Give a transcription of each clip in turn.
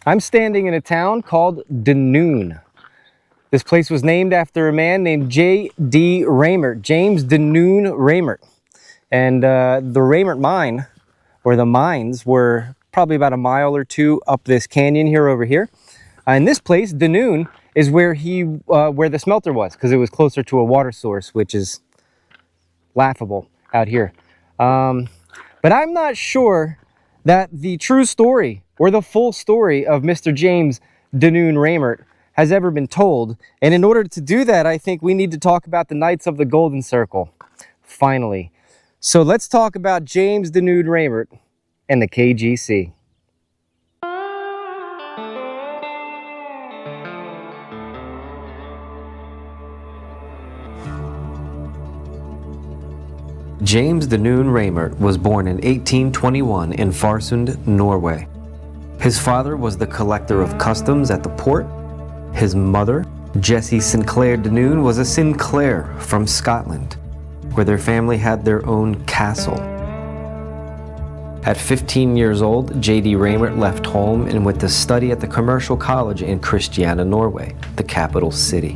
I'm standing in a town called DeNoon. This place was named after a man named J.D. Reymert, James DeNoon Reymert. And the Reymert mine, or the mines, were probably about a mile or two up this canyon here over here. And this place, DeNoon, is where where the smelter was, because it was closer to a water source, which is laughable out here. But I'm not sure that the true story or the full story of Mr. James DeNoon Reymert has ever been told. And in order to do that, I think we need to talk about the Knights of the Golden Circle, finally. So let's talk about James DeNoon Reymert and the KGC. James DeNoon Reymert was born in 1821 in Farsund, Norway. His father was the collector of customs at the port. His mother, Jessie Sinclair DeNoon, was a Sinclair from Scotland, where their family had their own castle. At 15 years old, J.D. Reymert left home and went to study at the commercial college in Christiania, Norway, the capital city.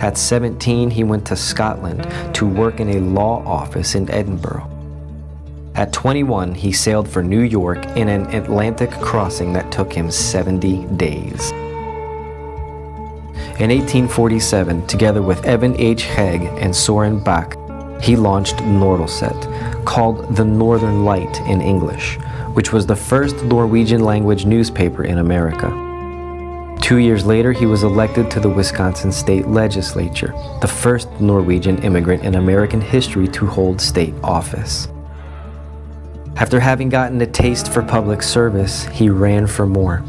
At 17, he went to Scotland to work in a law office in Edinburgh. At 21, he sailed for New York in an Atlantic crossing that took him 70 days. In 1847, together with Eben H. Haig and Soren Bach, he launched Nordelset, called the Northern Light in English, which was the first Norwegian-language newspaper in America. 2 years later, he was elected to the Wisconsin State Legislature, the first Norwegian immigrant in American history to hold state office. After having gotten a taste for public service, he ran for more.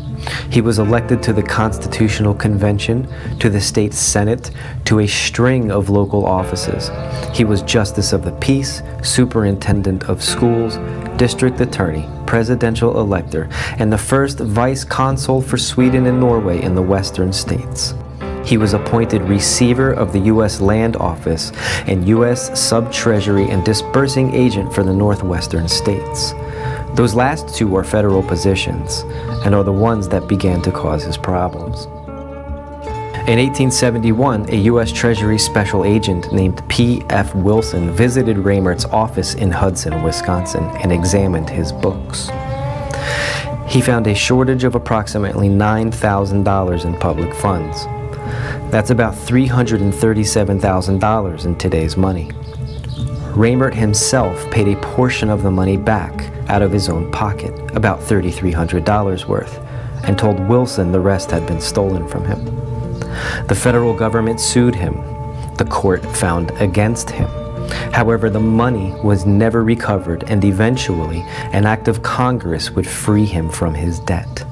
He was elected to the Constitutional Convention, to the State Senate, to a string of local offices. He was Justice of the Peace, Superintendent of Schools, District Attorney, Presidential Elector, and the first Vice Consul for Sweden and Norway in the Western States. He was appointed Receiver of the U.S. Land Office and U.S. Sub-Treasury and Disbursing Agent for the Northwestern States. Those last two are federal positions and are the ones that began to cause his problems. In 1871, a U.S. Treasury Special Agent named P.F. Wilson visited Reymert's office in Hudson, Wisconsin, and examined his books. He found a shortage of approximately $9,000 in public funds. That's about $337,000 in today's money. Reymert himself paid a portion of the money back out of his own pocket, about $3,300 worth, and told Wilson the rest had been stolen from him. The federal government sued him. The court found against him. However, the money was never recovered, and eventually an act of Congress would free him from his debt.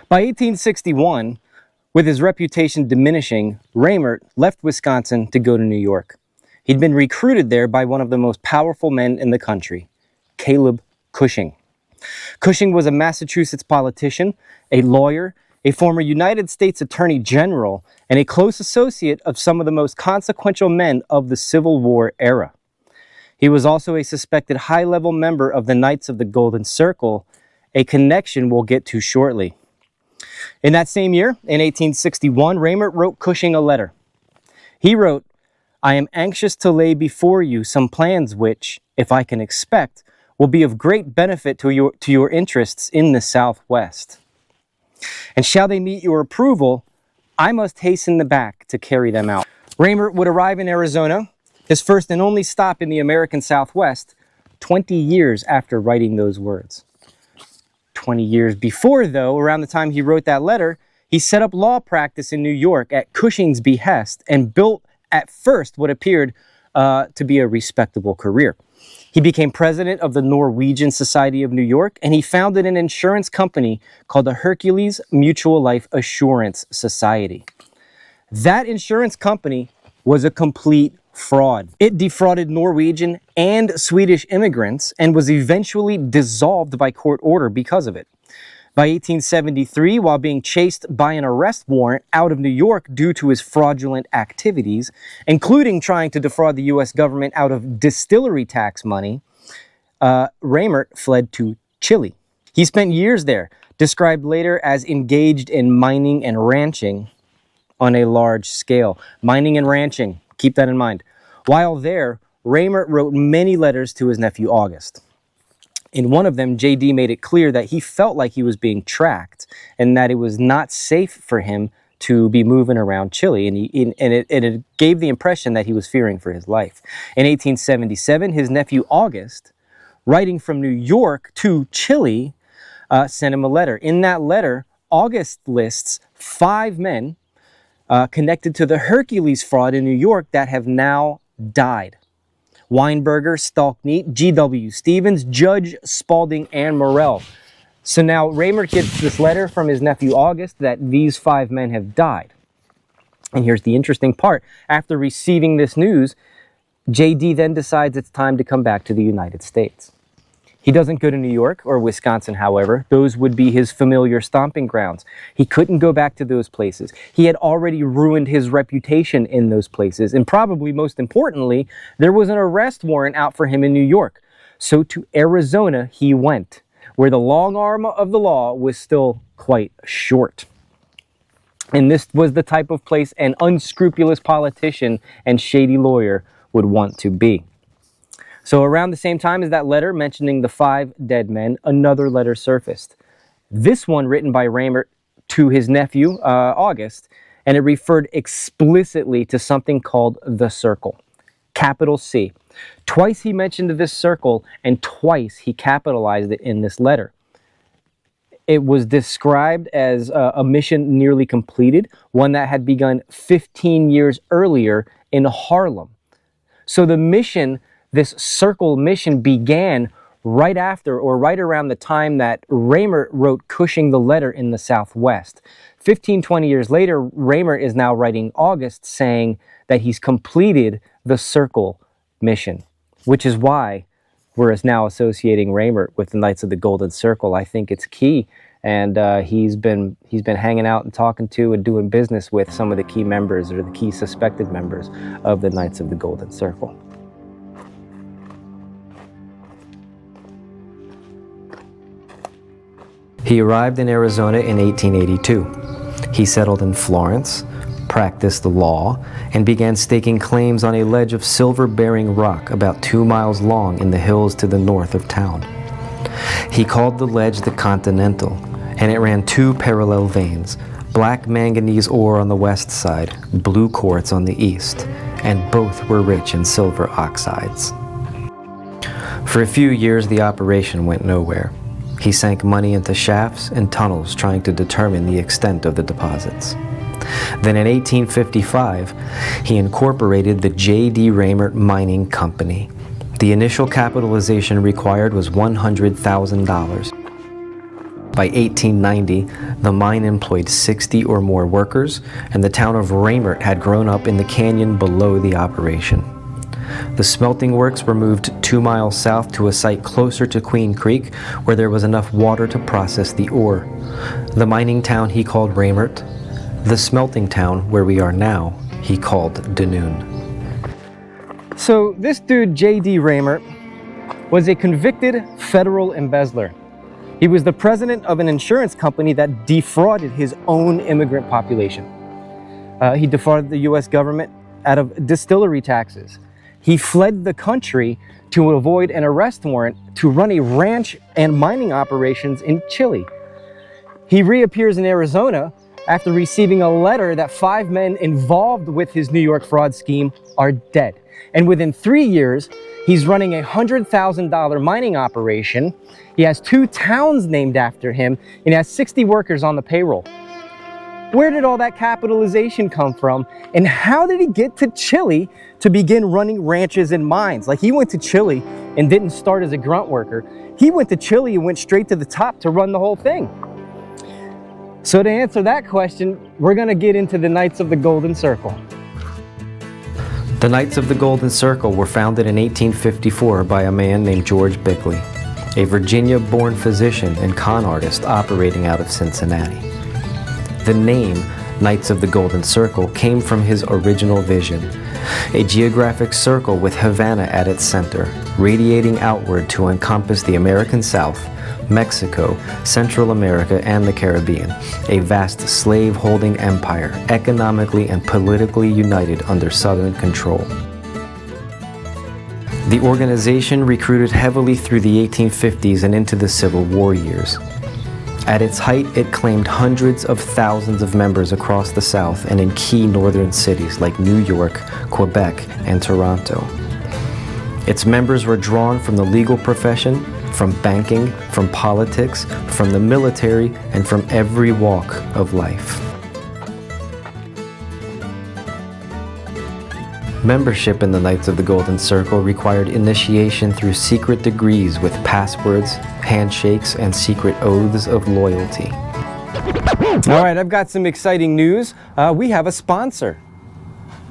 By 1861, with his reputation diminishing, Reymert left Wisconsin to go to New York. He'd been recruited there by one of the most powerful men in the country, Caleb Cushing. Cushing was a Massachusetts politician, a lawyer, a former United States Attorney General, and a close associate of some of the most consequential men of the Civil War era. He was also a suspected high-level member of the Knights of the Golden Circle, a connection we'll get to shortly. In that same year, in 1861, Reymert wrote Cushing a letter. He wrote, "I am anxious to lay before you some plans which, if I can expect, will be of great benefit to your interests in the Southwest. And shall they meet your approval, I must hasten back to carry them out." Reymert would arrive in Arizona, his first and only stop in the American Southwest, 20 years after writing those words. 20 years before, though, around the time he wrote that letter, he set up law practice in New York at Cushing's behest and built, at first, what appeared to be a respectable career. He became president of the Norwegian Society of New York, and he founded an insurance company called the Hercules Mutual Life Assurance Society. That insurance company was a complete fraud. It defrauded Norwegian and Swedish immigrants and was eventually dissolved by court order because of it. By 1873, while being chased by an arrest warrant out of New York due to his fraudulent activities, including trying to defraud the U.S. government out of distillery tax money, Reymert fled to Chile. He spent years there, described later as engaged in mining and ranching on a large scale. Mining and ranching, keep that in mind. While there, Reymert wrote many letters to his nephew August. In one of them, JD made it clear that he felt like he was being tracked and that it was not safe for him to be moving around Chile, and it gave the impression that he was fearing for his life. In 1877, his nephew August, writing from New York to Chile, sent him a letter. In that letter, August lists 5 men connected to the Hercules fraud in New York that have now died. Weinberger, Stalkneat, G.W. Stevens, Judge Spalding, and Morell. So now Reymert gets this letter from his nephew August that these 5 men have died. And here's the interesting part. After receiving this news, JD then decides it's time to come back to the United States. He doesn't go to New York or Wisconsin, however. Those would be his familiar stomping grounds. He couldn't go back to those places. He had already ruined his reputation in those places. And probably most importantly, there was an arrest warrant out for him in New York. So to Arizona he went, where the long arm of the law was still quite short. And this was the type of place an unscrupulous politician and shady lawyer would want to be. So around the same time as that letter mentioning the 5 dead men, another letter surfaced. This one written by Reymert to his nephew, August, and it referred explicitly to something called the Circle, capital C. Twice he mentioned this circle, and twice he capitalized it in this letter. It was described as a mission nearly completed, one that had begun 15 years earlier in Harlem. So the mission, this circle mission, began right after or right around the time that Reymert wrote Cushing the letter in the Southwest. 15-20 years later, Reymert is now writing August saying that he's completed the circle mission, which is why we're now associating Reymert with the Knights of the Golden Circle. I think it's key, and he's been hanging out and talking to and doing business with some of the key members or the key suspected members of the Knights of the Golden Circle. He arrived in Arizona in 1882. He settled in Florence, practiced the law, and began staking claims on a ledge of silver-bearing rock about 2 miles long in the hills to the north of town. He called the ledge the Continental, and it ran 2 parallel veins, black manganese ore on the west side, blue quartz on the east, and both were rich in silver oxides. For a few years, the operation went nowhere. He sank money into shafts and tunnels trying to determine the extent of the deposits. Then in 1855, he incorporated the J.D. Reymert Mining Company. The initial capitalization required was $100,000. By 1890, the mine employed 60 or more workers, and the town of Reymert had grown up in the canyon below the operation. The smelting works were moved 2 miles south to a site closer to Queen Creek, where there was enough water to process the ore. The mining town he called Reymert. The smelting town where we are now, he called DeNoon. So this dude, J.D. Reymert, was a convicted federal embezzler. He was the president of an insurance company that defrauded his own immigrant population. He defrauded the U.S. government out of distillery taxes. He fled the country to avoid an arrest warrant to run a ranch and mining operations in Chile. He reappears in Arizona after receiving a letter that 5 men involved with his New York fraud scheme are dead. And within 3 years, he's running a $100,000 mining operation. He has 2 towns named after him, and he has 60 workers on the payroll. Where did all that capitalization come from? And how did he get to Chile to begin running ranches and mines? Like, he went to Chile and didn't start as a grunt worker. He went to Chile and went straight to the top to run the whole thing. So to answer that question, we're going to get into the Knights of the Golden Circle. The Knights of the Golden Circle were founded in 1854 by a man named George Bickley, a Virginia-born physician and con artist operating out of Cincinnati. The name Knights of the Golden Circle came from his original vision, a geographic circle with Havana at its center, radiating outward to encompass the American South, Mexico, Central America, and the Caribbean, a vast slave-holding empire, economically and politically united under Southern control. The organization recruited heavily through the 1850s and into the Civil War years. At its height, it claimed hundreds of thousands of members across the South and in key northern cities like New York, Quebec, and Toronto. Its members were drawn from the legal profession, from banking, from politics, from the military, and from every walk of life. Membership in the Knights of the Golden Circle required initiation through secret degrees with passwords, handshakes, and secret oaths of loyalty. All right, I've got some exciting news. We have a sponsor.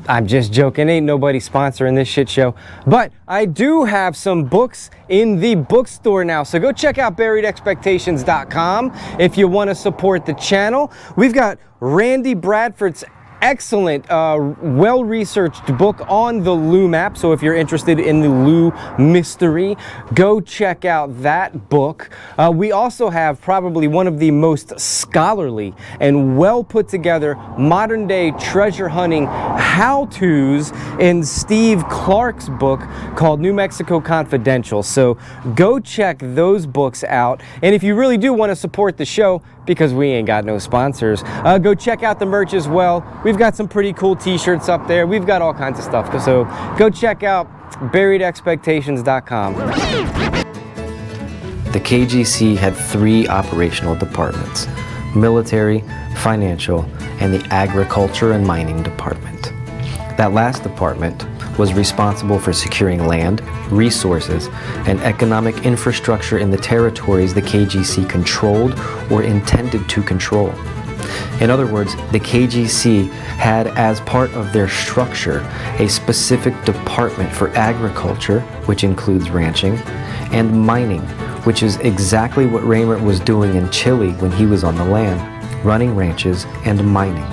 I'm just joking, ain't nobody sponsoring this shit show. But I do have some books in the bookstore now. So go check out buriedexpectations.com if you want to support the channel. We've got Randy Bradford's excellent, well-researched book on the Lou map. So if you're interested in the Lou mystery, go check out that book. We also have probably one of the most scholarly and well put together modern day treasure hunting how-tos in Steve Clark's book called New Mexico Confidential. So go check those books out. And if you really do want to support the show, because we ain't got no sponsors, go check out the merch as well. We've got some pretty cool t-shirts up there. We've got all kinds of stuff. So go check out buriedexpectations.com. The KGC had 3 operational departments: military, financial, and the agriculture and mining department. That last department was responsible for securing land, resources, and economic infrastructure in the territories the KGC controlled or intended to control. In other words, the KGC had as part of their structure a specific department for agriculture, which includes ranching, and mining, which is exactly what Reymert was doing in Chile when he was on the land, running ranches and mining.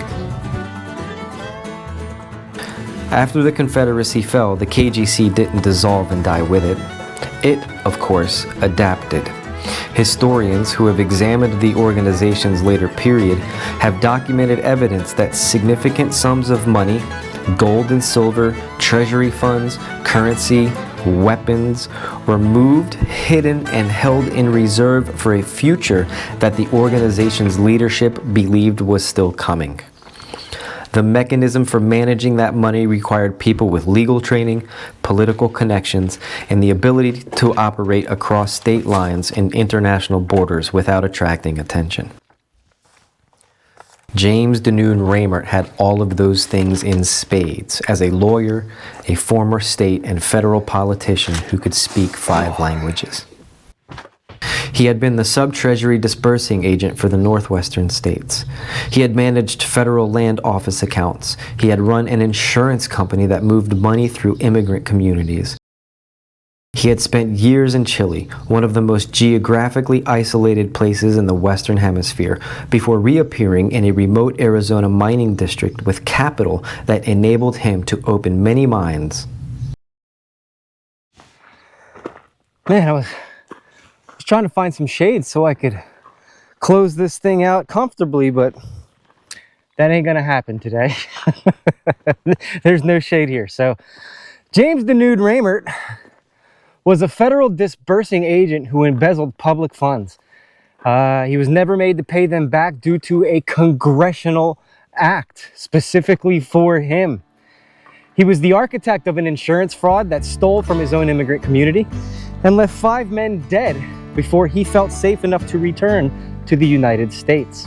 After the Confederacy fell, the KGC didn't dissolve and die with it. It, of course, adapted. Historians who have examined the organization's later period have documented evidence that significant sums of money, gold and silver, treasury funds, currency, weapons, were moved, hidden, and held in reserve for a future that the organization's leadership believed was still coming. The mechanism for managing that money required people with legal training, political connections, and the ability to operate across state lines and international borders without attracting attention. James DeNoon Reymert had all of those things in spades as a lawyer, a former state and federal politician who could speak 5 languages. He had been the sub-treasury disbursing agent for the northwestern states. He had managed federal land office accounts. He had run an insurance company that moved money through immigrant communities. He had spent years in Chile, one of the most geographically isolated places in the Western Hemisphere, before reappearing in a remote Arizona mining district with capital that enabled him to open many mines. Man, I was trying to find some shade so I could close this thing out comfortably, but that ain't gonna happen today. There's no shade here. So James DeNoon Reymert was a federal disbursing agent who embezzled public funds. He was never made to pay them back due to a congressional act specifically for him. He was the architect of an insurance fraud that stole from his own immigrant community and left 5 men dead before he felt safe enough to return to the United States.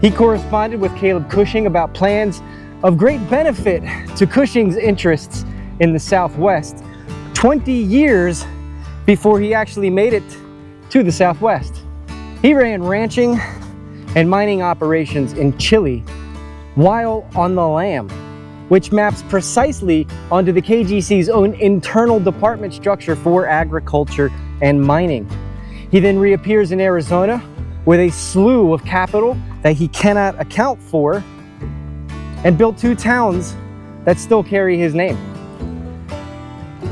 He corresponded with Caleb Cushing about plans of great benefit to Cushing's interests in the Southwest 20 years before he actually made it to the Southwest. He ran ranching and mining operations in Chile while on the lam, which maps precisely onto the KGC's own internal department structure for agriculture and mining. He then reappears in Arizona with a slew of capital that he cannot account for and built 2 towns that still carry his name.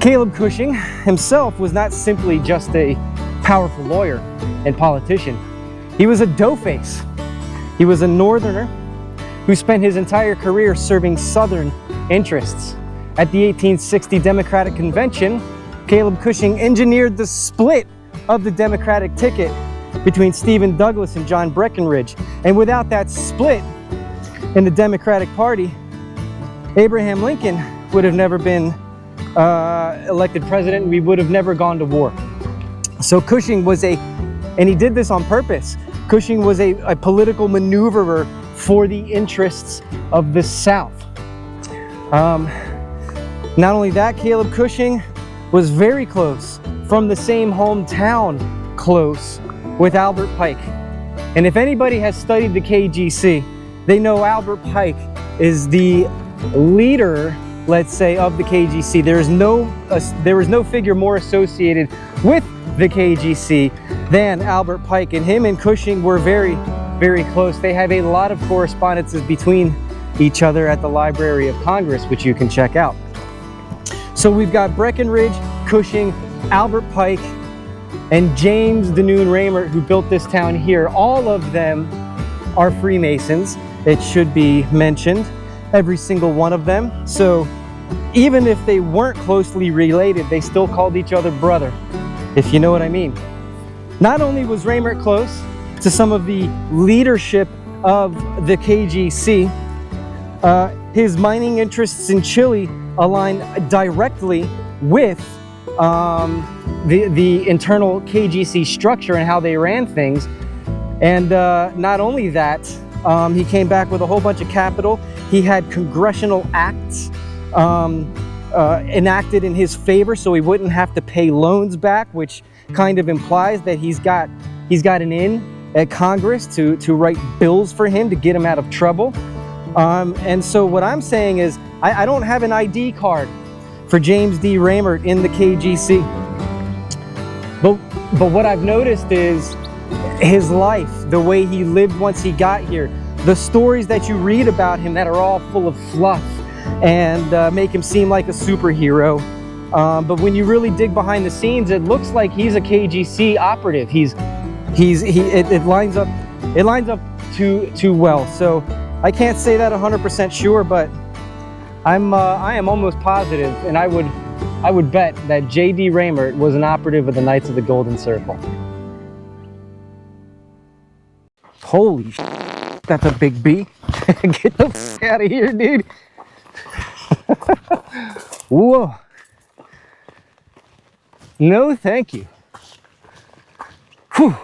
Caleb Cushing himself was not simply just a powerful lawyer and politician. He was a doughface. He was a northerner who spent his entire career serving Southern interests. At the 1860 Democratic Convention, Caleb Cushing engineered the split of the Democratic ticket between Stephen Douglas and John Breckinridge. And without that split in the Democratic Party, Abraham Lincoln would have never been elected president. We would have never gone to war. So Cushing was and he did this on purpose. Cushing was a political maneuverer for the interests of the South. Not only that, Caleb Cushing was very close, from the same hometown close, with Albert Pike. And if anybody has studied the KGC, they know Albert Pike is the leader, let's say, of the KGC. There was no figure more associated with the KGC than Albert Pike, and him and Cushing were very, very close. They have a lot of correspondences between each other at the Library of Congress, which you can check out. So we've got Breckinridge, Cushing, Albert Pike, and James DeNoon Reymert, who built this town here. All of them are Freemasons. It should be mentioned, every single one of them. So even if they weren't closely related, they still called each other brother, if you know what I mean. Not only was Reymert close to some of the leadership of the KGC, his mining interests in Chile aligned directly with the internal KGC structure and how they ran things. And not only that, he came back with a whole bunch of capital. He had congressional acts enacted in his favor, so he wouldn't have to pay loans back, which kind of implies that he's got an in at Congress to write bills for him to get him out of trouble. And so what I'm saying is, I don't have an ID card for James D. Reymert in the KGC. But what I've noticed is his life, the way he lived once he got here, the stories that you read about him that are all full of fluff and make him seem like a superhero. But when you really dig behind the scenes, it looks like he's a KGC operative. It lines up too well. So I can't say that 100% sure, but I am almost positive, and I would bet that J.D. Reymert was an operative of the Knights of the Golden Circle. Holy sh**, that's a big B. Get the f*** out of here, dude. Whoa. No, thank you. Whew.